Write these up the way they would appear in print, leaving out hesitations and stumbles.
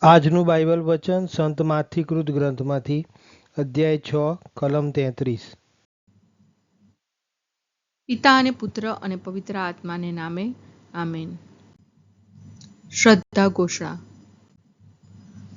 આજનું બાઇબલ વચન સંત માથીકૃત ગ્રંથમાંથી અધ્યાય 6 કલમ 33। પિતા અને પુત્ર અને પવિત્ર આત્માને નામે આમેન। શ્રદ્ધા ઘોષણા।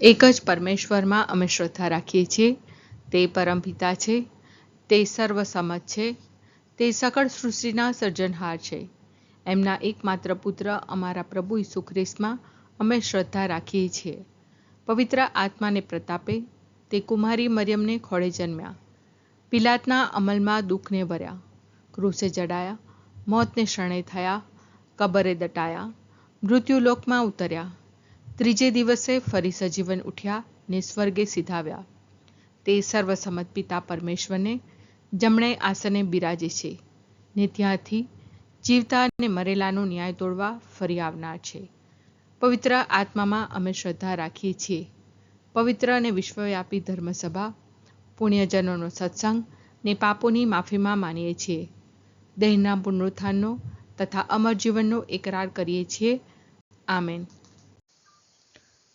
એક જ પરમેશ્વરમાં અમે શ્રદ્ધા રાખીએ છીએ। તે પરમપિતા છે, તે સર્વસમત છે, તે સકળ સૃષ્ટિના સર્જનહાર છે। એમના એકમાત્ર પુત્ર અમારા પ્રભુ ઈસુ ખ્રિસ્તમાં અમે શ્રદ્ધા રાખીએ છીએ। પવિત્ર આત્માને પ્રતાપે તે કુમારી મરિયમને ખોળે જન્મ્યા, પિલાતના અમલમાં દુઃખને ભર્યા, ક્રૂસે જડાયા, મોતને શરણે થયા, કબરે દટાયા, મૃત્યુલોકમાં ઉતર્યા, ત્રીજે દિવસે ફરી સજીવન ઉઠ્યા ને સ્વર્ગે સિધાવ્યા। તે સર્વસમત પિતા પરમેશ્વરને જમણે આસને બિરાજે છે ને ત્યાંથી જીવતા અને મરેલાનો ન્યાય તોડવા ફરી આવનાર છે। પવિત્ર આત્મામાં અમે શ્રદ્ધા રાખીએ છીએ। પવિત્ર અને વિશ્વવ્યાપી ધર્મસભા, પુણ્યજનોનો સત્સંગ ને પાપોની માફીમાં માનીએ છીએ। દેહના પુનરુત્થાનનો તથા અમર જીવનનો એકરાર કરીએ છીએ। આમેન।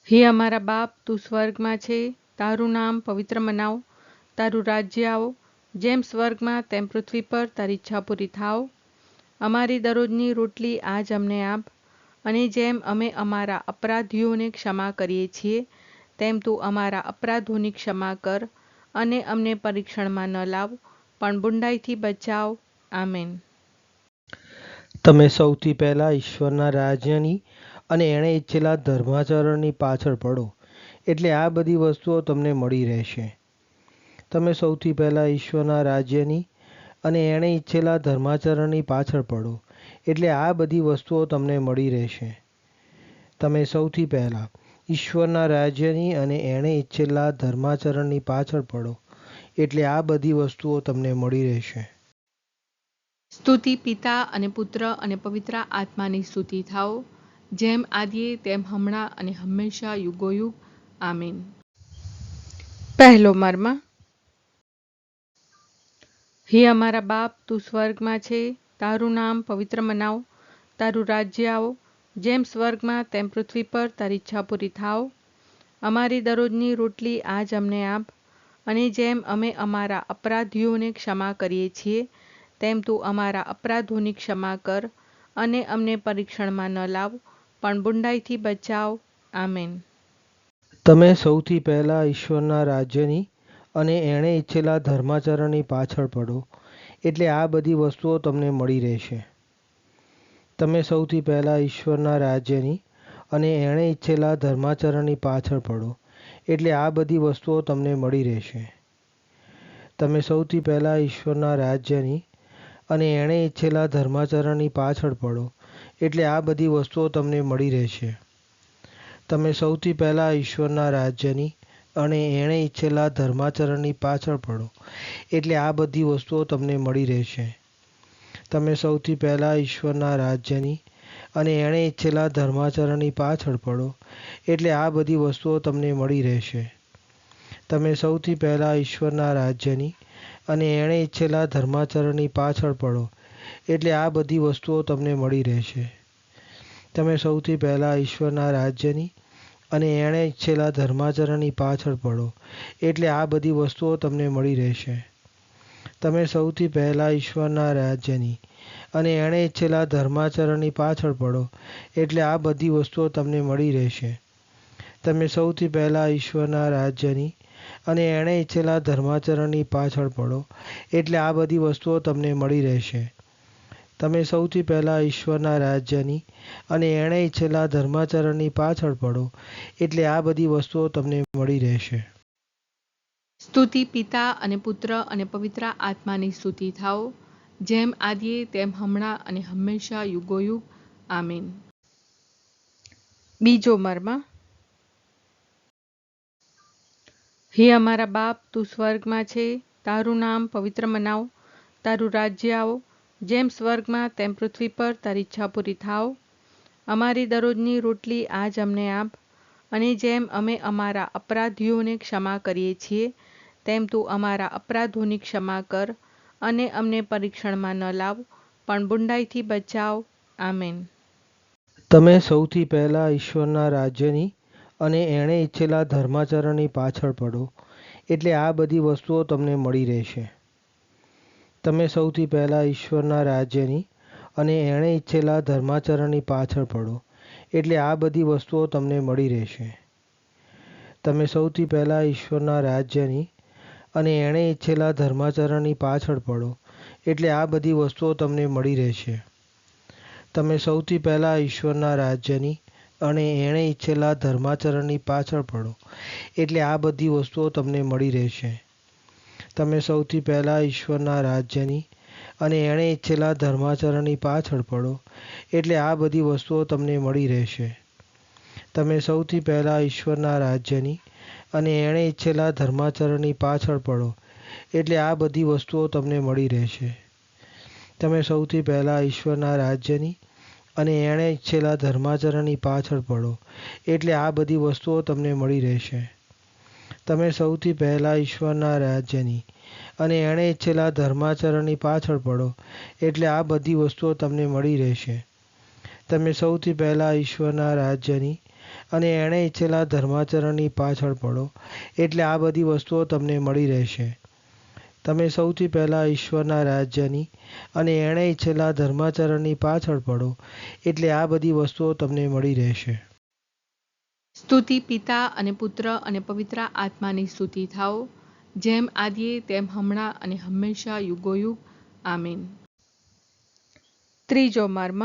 હે અમારા બાપ, તું સ્વર્ગમાં છે, તારું નામ પવિત્ર મનાવ, તારું રાજ્ય આવો, જેમ સ્વર્ગમાં તેમ પૃથ્વી પર તારી ઈચ્છા પૂરી થાવ। અમારી દરરોજની રોટલી આજ અમને આપ, અને જેમ અમે અમારા અપરાધીઓને ક્ષમા કરીએ છીએ તેમ તું અમારા અપરાધોની ક્ષમા કર, અને અમને પરીક્ષણમાં ન લાવ પણ બુંડાઈથી બચાવ। આમેન। તમે સૌથી પહેલાં ઈશ્વરના રાજ્યની અને એણે ઈચ્છેલા ધર્માચરણની પાછળ પડો, એટલે આ બધી વસ્તુઓ તમને મળી રહેશે। તમે સૌથી પહેલાં ઈશ્વરના રાજ્યની અને એણે ઈચ્છેલા ધર્માચરણની પાછળ પડો, એટલે આ બધી વસ્તુઓ તમને મળી રહેશે। તમે સૌથી પહેલાં ઈશ્વરના રાજ્યની અને એણે ઈચ્છેલા ધર્માચરણની પાછળ પડો, એટલે આ બધી વસ્તુઓ તમને મળી રહેશે। સ્તુતિ પિતા અને પુત્ર અને પવિત્ર આત્માની સ્તુતિ થાઓ, જેમ આદિએ તેમ હમણાં અને હંમેશા યુગોયુગ। આમીન। પહેલો મર્મ। હે અમારા બાપ, તું સ્વર્ગમાં છે, તારું નામ પવિત્ર મનાવ, તારું રાજ્ય આવો, જેમ સ્વર્ગમાં તેમ પૃથ્વી પર તારી ઈચ્છા પૂરી થાવ। અમારી દરરોજની રોટલી આજ અમને આપ, અને જેમ અમે અમારા અપરાધીઓને ક્ષમા કરીએ છીએ તેમ તું અમારા અપરાધોની ક્ષમા કર, અને અમને પરીક્ષણમાં ન લાવ પણ બુંડાઈથી બચાવ। આમેન। તમે સૌથી પહેલાં ઈશ્વરના રાજ્યની અને એણે ઈચ્છેલા ધર્માચરણની પાછળ પડો, એટલે આ બધી વસ્તુઓ તમને મળી રહેશે। તમે સૌથી પહેલાં ઈશ્વરના રાજ્યની અને એણે ઈચ્છેલા ધર્માચરણની પાછળ પડો, એટલે આ બધી વસ્તુઓ તમને મળી રહેશે। તમે સૌથી પહેલાં ઈશ્વરના રાજ્યની અને એણે ઈચ્છેલા ધર્માચરણની પાછળ પડો, એટલે આ બધી વસ્તુઓ તમને મળી રહેશે। તમે સૌથી પહેલાં ઈશ્વરના રાજ્યની અને એણે ઈચ્છેલા ધર્માચરણની પાછળ પડો, એટલે આ બધી વસ્તુઓ તમને મળી રહેશે। તમે સૌથી પહેલાં ઈશ્વરના રાજ્યની અને એણે ઈચ્છેલા ધર્માચરણની પાછળ પડો, એટલે આ બધી વસ્તુઓ તમને મળી રહેશે। તમે સૌથી પહેલાં ઈશ્વરના રાજ્યની અને એણે ઈચ્છેલા ધર્માચરણની પાછળ પડો, એટલે આ બધી વસ્તુઓ તમને મળી રહેશે। તમે સૌથી પહેલાં ઈશ્વરના રાજ્યની અને એણે ઈચ્છેલા ધર્માચરણની પાછળ પડો, એટલે આ બધી વસ્તુઓ તમને મળી રહેશે। તમે સૌથી પહેલાં ઈશ્વરના રાજ્યની અને એણે ઈચ્છેલા ધર્માચરણની પાછળ પડો, એટલે આ બધી વસ્તુઓ તમને મળી રહેશે। તમે સૌથી પહેલાં ઈશ્વરના રાજ્યની અને એણે ઈચ્છેલા ધર્માચરણની પાછળ પડો, એટલે આ બધી વસ્તુઓ તમને મળી રહેશે। તમે સૌથી પહેલાં ઈશ્વરના રાજ્યની અને એણે ઈચ્છેલા ધર્માચરણની પાછળ પડો, એટલે આ બધી વસ્તુઓ તમને મળી રહેશે। સ્તુતિ પિતા અને પુત્ર અને પવિત્ર આત્માની સ્તુતિ થાઓ, જેમ આદિએ તેમ હમણાં અને હંમેશા યુગોયુગ। આમીન। બીજો મર્મ। હે અમારા બાપ, તું સ્વર્ગમાં છે, તારું નામ પવિત્ર મનાવ, તારું રાજ્ય આવો, જેમ સ્વર્ગમાં તેમ પૃથ્વી પર તારી ઈચ્છા પૂરી થાવ। અમારી દરરોજની રોટલી આજ અમને આપ, અને જેમ અમે અમારા અપરાધીઓને ક્ષમા કરીએ છીએ તેમ તું અમારા અપરાધોની ક્ષમા કર, અને અમને પરીક્ષણમાં ન લાવ પણ બુંડાઈથી બચાવ। આમેન। તમે સૌથી પહેલાં ઈશ્વરના રાજ્યની અને એણે ઈચ્છેલા ધર્માચરણની પાછળ પડો, એટલે આ બધી વસ્તુઓ તમને મળી રહેશે. તમે સૌથી પહેલાં ઈશ્વરના રાજ્યની અને એણે ઈચ્છેલા ધર્માચરણની પાછળ પડો, એટલે આ બધી વસ્તુઓ તમને મળી રહેશે. તમે સૌથી પહેલાં ઈશ્વરના રાજ્યની અને એણે ઈચ્છેલા ધર્માચરણની પાછળ પડો, એટલે આ બધી વસ્તુઓ તમને મળી રહેશે. તમે સૌથી પહેલાં ઈશ્વરના રાજ્યની અને એણે ઈચ્છેલા ધર્માચરણની પાછળ પડો, એટલે આ બધી વસ્તુઓ તમને મળી રહેશે. તમે સૌથી પહેલાં ઈશ્વરના રાજ્યની અને એણે ઈચ્છેલા ધર્માચરણની પાછળ પડો, એટલે આ બધી વસ્તુઓ તમને મળી રહેશે. તમે સૌથી પહેલાં ઈશ્વરના રાજ્યની અને એણે ઈચ્છેલા ધર્માચરણની પાછળ પડો, એટલે આ બધી વસ્તુઓ તમને મળી રહેશે. તમે સૌથી પહેલાં ઈશ્વરના રાજ્યની અને એણે ઈચ્છેલા ધર્માચરણની પાછળ પડો, એટલે આ બધી વસ્તુઓ તમને મળી રહેશે. તમે સૌથી પહેલાં ઈશ્વરના રાજ્યની અને એણે ઈચ્છેલા ધર્માચરણની પાછળ પડો, એટલે આ બધી વસ્તુઓ તમને મળી રહેશે. તમે સૌથી પહેલાં ઈશ્વરના રાજ્યની અને એણે ઈચ્છેલા ધર્માચરણની પાછળ પડો, એટલે આ બધી વસ્તુઓ તમને મળી રહેશે. તમે સૌથી પહેલાં ઈશ્વરના રાજ્યની અને એણે ઈચ્છેલા ધર્માચરણની પાછળ પડો, એટલે આ બધી વસ્તુઓ તમને મળી રહેશે. સ્તુતિ પિતા અને પુત્ર અને પવિત્ર આત્માની સ્તુતિ થાઓ, જેમ આદિએ તેમ હમણાં અને હંમેશા યુગોયુગ. આમીન. ત્રીજો મર્મ.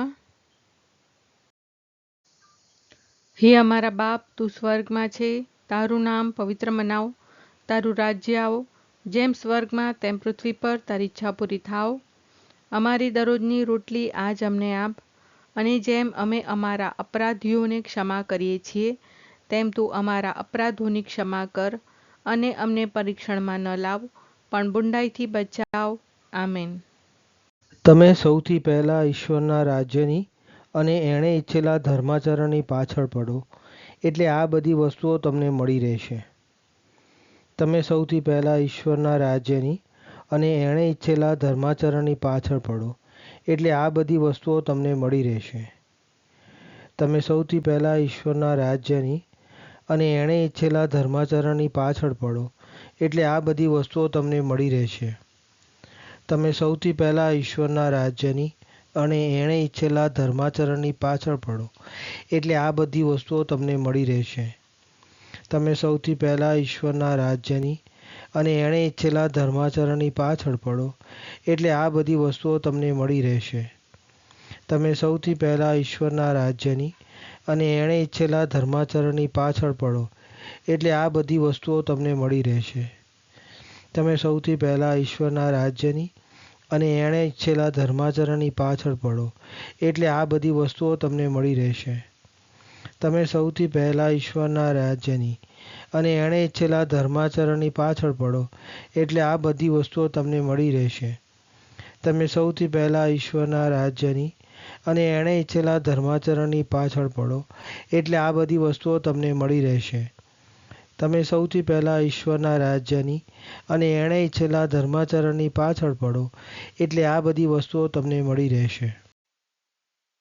હે અમારા બાપ, તું સ્વર્ગમાં છે, તારું નામ પવિત્ર મનાવ, તારું રાજ્ય આવો, જેમ સ્વર્ગમાં તેમ પૃથ્વી પર તારી ઈચ્છા પૂરી થાવ. અમારી દરરોજની રોટલી આજ અમને આપ, અને જેમ અમે અમારા અપરાધીઓને ક્ષમા કરીએ છીએ, તેમ તું અમારા અપરાધોની ક્ષમા કર, અને અમને પરીક્ષણમાં ન લાવ, પણ બુંડાઈથી બચાવ. આમેન. તમે સૌથી પહેલાં ઈશ્વરના રાજ્યની અને એણે ઈચ્છેલા ધર્માચરણની પાછળ પડો, એટલે આ બધી વસ્તુઓ તમને મળી રહેશે. તમે સૌથી પહેલાં ઈશ્વરના રાજ્યની અને એણે ઈચ્છેલા ધર્માચરણની પાછળ પડો, એટલે આ બધી વસ્તુઓ તમને મળી રહેશે. તમે સૌથી પહેલાં ઈશ્વરના રાજ્યની અને એણે ઈચ્છેલા ધર્માચરણની પાછળ પડો, એટલે આ બધી વસ્તુઓ તમને મળી રહેશે. તમે સૌથી પહેલાં ઈશ્વરના રાજ્યની અને એણે ઈચ્છેલા ધર્માચરણની પાછળ પડો, એટલે આ બધી વસ્તુઓ તમને મળી રહેશે. તમે સૌથી પહેલાં ઈશ્વરના રાજ્યની અને એણે ઈચ્છેલા ધર્માચરણની પાછળ પડો, એટલે આ બધી વસ્તુઓ તમને મળી રહેશે. તમે સૌથી પહેલાં ઈશ્વરના રાજ્યની અને એણે ઈચ્છેલા ધર્માચરણની પાછળ પડો, એટલે આ બધી વસ્તુઓ તમને મળી રહેશે. તમે સૌથી પહેલાં ઈશ્વરના રાજ્યની અને એણે ઈચ્છેલા ધર્માચરણની પાછળ પડો, એટલે આ બધી વસ્તુઓ તમને મળી રહેશે. તમે સૌથી પહેલાં ઈશ્વરના રાજ્યની અને એણે ઈચ્છેલા ધર્માચરણની પાછળ પડો, એટલે આ બધી વસ્તુઓ તમને મળી રહેશે. તમે સૌથી પહેલાં ઈશ્વરના રાજ્યની અને એણે ઈચ્છેલા ધર્માચરણની પાછળ પડો, એટલે આ બધી વસ્તુઓ તમને મળી રહેશે. તમે સૌથી પહેલાં ઈશ્વરના રાજ્યની અને એણે ઈચ્છેલા ધર્માચરણની પાછળ પડો, એટલે આ બધી વસ્તુઓ તમને મળી રહેશે.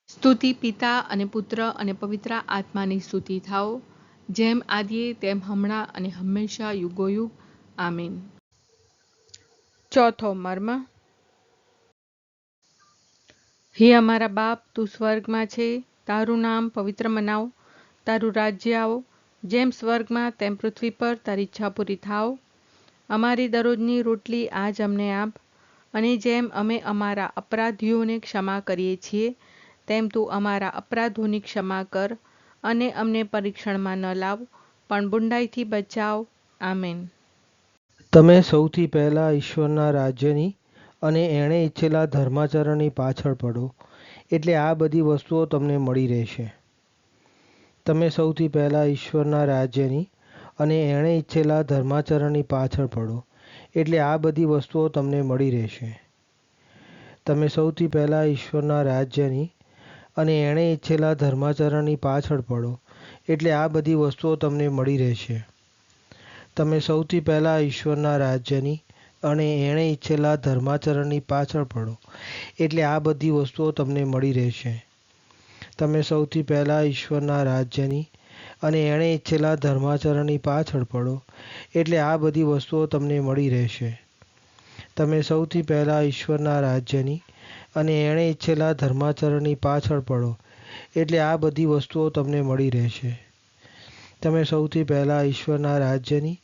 સ્તુતિ પિતા અને પુત્ર અને પવિત્ર આત્માની સ્તુતિ થાઓ, જેમ આદિએ તેમ હમણાં અને હંમેશા યુગોયુગ. આમીન. ચોથો મર્મ. હે અમારા બાપ, તું સ્વર્ગમાં છે, તારું નામ પવિત્ર મનાવ, તારું રાજ્ય આવો, જેમ સ્વર્ગમાં તેમ પૃથ્વી પર તારી ઈચ્છા પૂરી થાવ. અમારી દરરોજની રોટલી આજ અમને આપ, અને જેમ અમે અમારા અપરાધીઓને ક્ષમા કરીએ છીએ, તેમ તું અમારા અપરાધોની ક્ષમા કર, અને અમને પરીક્ષણમાં ન લાવ, પણ બુંડાઈથી બચાવ. આમેન. તમે સૌથી પહેલાં ઈશ્વરના રાજ્યની અને એણે ઈચ્છેલા ધર્માચરણની પાછળ પડો, એટલે આ બધી વસ્તુઓ તમને મળી રહેશે. તમે સૌથી પહેલાં ઈશ્વરના રાજ્યની અને એણે ઈચ્છેલા ધર્માચરણની પાછળ પડો, એટલે આ બધી વસ્તુઓ તમને મળી રહેશે. તમે સૌથી પહેલાં ઈશ્વરના રાજ્યની અને એણે ઈચ્છેલા ધર્માચરણની પાછળ પડો, એટલે આ બધી વસ્તુઓ તમને મળી રહેશે. તમે સૌથી પહેલાં ઈશ્વરના રાજ્યની અને એણે ઈચ્છેલા ધર્માચરણની પાછળ પડો, એટલે આ બધી વસ્તુઓ તમને મળી રહેશે. તમે સૌથી પહેલાં ઈશ્વરના રાજ્યની અને એણે ઈચ્છેલા ધર્માચરણની પાછળ પડો, એટલે આ બધી વસ્તુઓ તમને મળી રહેશે. તમે સૌથી પહેલાં ઈશ્વરના રાજ્યની અને એણે ઈચ્છેલા ધર્માચરણની પાછળ પડો, એટલે આ બધી વસ્તુઓ તમને મળી રહેશે. તમે સૌથી પહેલાં ઈશ્વરના રાજ્યની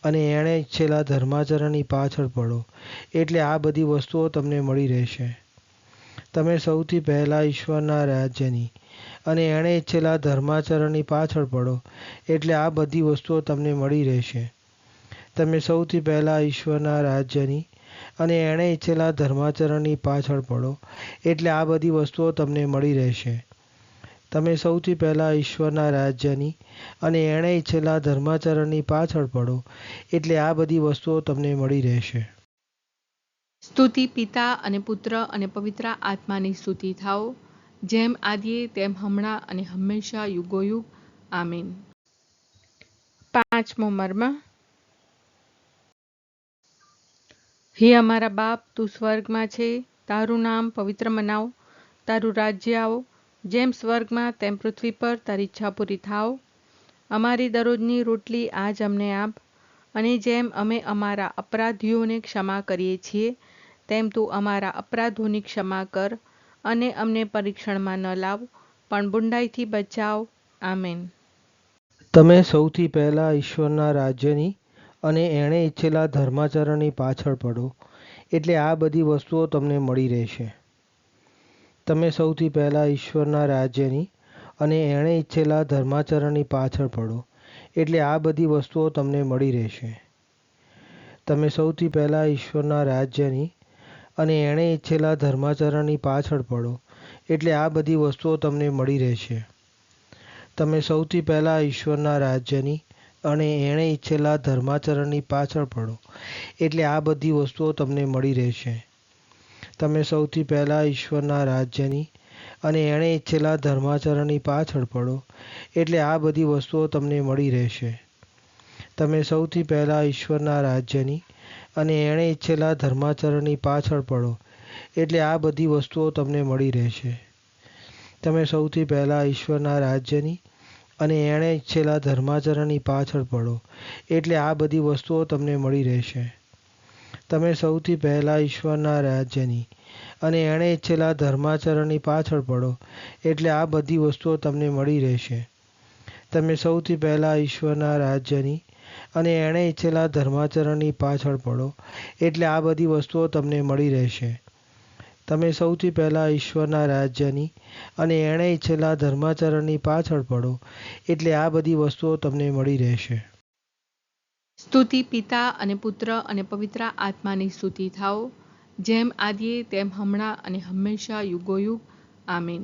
અને એણે ઈચ્છેલા ધર્માચરણની પાછળ પડો, એટલે આ બધી વસ્તુઓ તમને મળી રહેશે. તમે સૌથી પહેલાં ઈશ્વરના રાજ્યની અને એણે ઈચ્છેલા ધર્માચરણની પાછળ પડો, એટલે આ બધી વસ્તુઓ તમને મળી રહેશે. તમે સૌથી પહેલાં ઈશ્વરના રાજ્યની અને એણે ઈચ્છેલા ધર્માચરણની પાછળ પડો, એટલે આ બધી વસ્તુઓ તમને મળી રહેશે. તમે સૌથી પહેલાં ઈશ્વરના રાજ્યની અને એણે ઈચ્છેલા ધર્માચરણની પાછળ પડો, એટલે આ બધી વસ્તુઓ તમને મળી રહેશે. સ્તુતિ પિતા અને પુત્ર અને પવિત્ર આત્માની સ્તુતિ થાઓ, જેમ આદિએ તેમ હમણાં અને હંમેશા યુગોયુગ. આમીન. પાંચમો મર્મ. હે અમારા બાપ, તું સ્વર્ગમાં છે, તારું નામ પવિત્ર મનાવ, તારું રાજ્ય આવો, જેમ સ્વર્ગમાં તેમ પૃથ્વી પર તારી ઈચ્છા પૂરી થાવ. અમારી દરરોજની રોટલી આજ અમને આપ, અને જેમ અમે અમારા અપરાધીઓને ક્ષમા કરીએ છીએ, તેમ તું અમારા અપરાધોની ક્ષમા કર, અને અમને પરીક્ષણમાં ન લાવ, પણ બુંડાઈથી બચાવ. આમેન. તમે સૌથી પહેલાં ઈશ્વરના રાજ્યની અને એણે ઈચ્છેલા ધર્માચરણની પાછળ પડો, એટલે આ બધી વસ્તુઓ તમને મળી રહેશે. તમે સૌથી પહેલાં ઈશ્વરના રાજ્યની અને એણે ઈચ્છેલા ધર્માચરણની પાછળ પડો, એટલે આ બધી વસ્તુઓ તમને મળી રહેશે. તમે સૌથી પહેલાં ઈશ્વરના રાજ્યની અને એણે ઈચ્છેલા ધર્માચરણની પાછળ પડો, એટલે આ બધી વસ્તુઓ તમને મળી રહેશે. તમે સૌથી પહેલાં ઈશ્વરના રાજ્યની અને એણે ઈચ્છેલા ધર્માચરણની પાછળ પડો, એટલે આ બધી વસ્તુઓ તમને મળી રહેશે. તમે સૌથી પહેલાં ઈશ્વરના રાજ્યની અને એણે ઈચ્છેલા ધર્માચરણની પાછળ પડો, એટલે આ બધી વસ્તુઓ તમને મળી રહેશે. તમે સૌથી પહેલાં ઈશ્વરના રાજ્યની અને એણે ઈચ્છેલા ધર્માચરણની પાછળ પડો, એટલે આ બધી વસ્તુઓ તમને મળી રહેશે. તમે સૌથી પહેલાં ઈશ્વરના રાજ્યની અને એણે ઈચ્છેલા ધર્માચરણની પાછળ પડો, એટલે આ બધી વસ્તુઓ તમને મળી રહેશે. તમે સૌથી પહેલાં ઈશ્વરના રાજ્યની અને એણે ઈચ્છેલા ધર્માચરણની પાછળ પડો, એટલે આ બધી વસ્તુઓ તમને મળી રહેશે. તમે સૌથી પહેલાં ઈશ્વરના રાજ્યની અને એણે ઈચ્છેલા ધર્માચરણની પાછળ પડો, એટલે આ બધી વસ્તુઓ તમને મળી રહેશે. તમે સૌથી પહેલાં ઈશ્વરના રાજ્યની અને એણે ઈચ્છેલા ધર્માચરણની પાછળ પડો, એટલે આ બધી વસ્તુઓ તમને મળી રહેશે. સ્તુતિ પિતા અને પુત્ર અને પવિત્ર આત્માની સ્તુતિ થાઓ, જેમ આદિએ તેમ હમણાં અને હંમેશા યુગોયુગ. આમીન.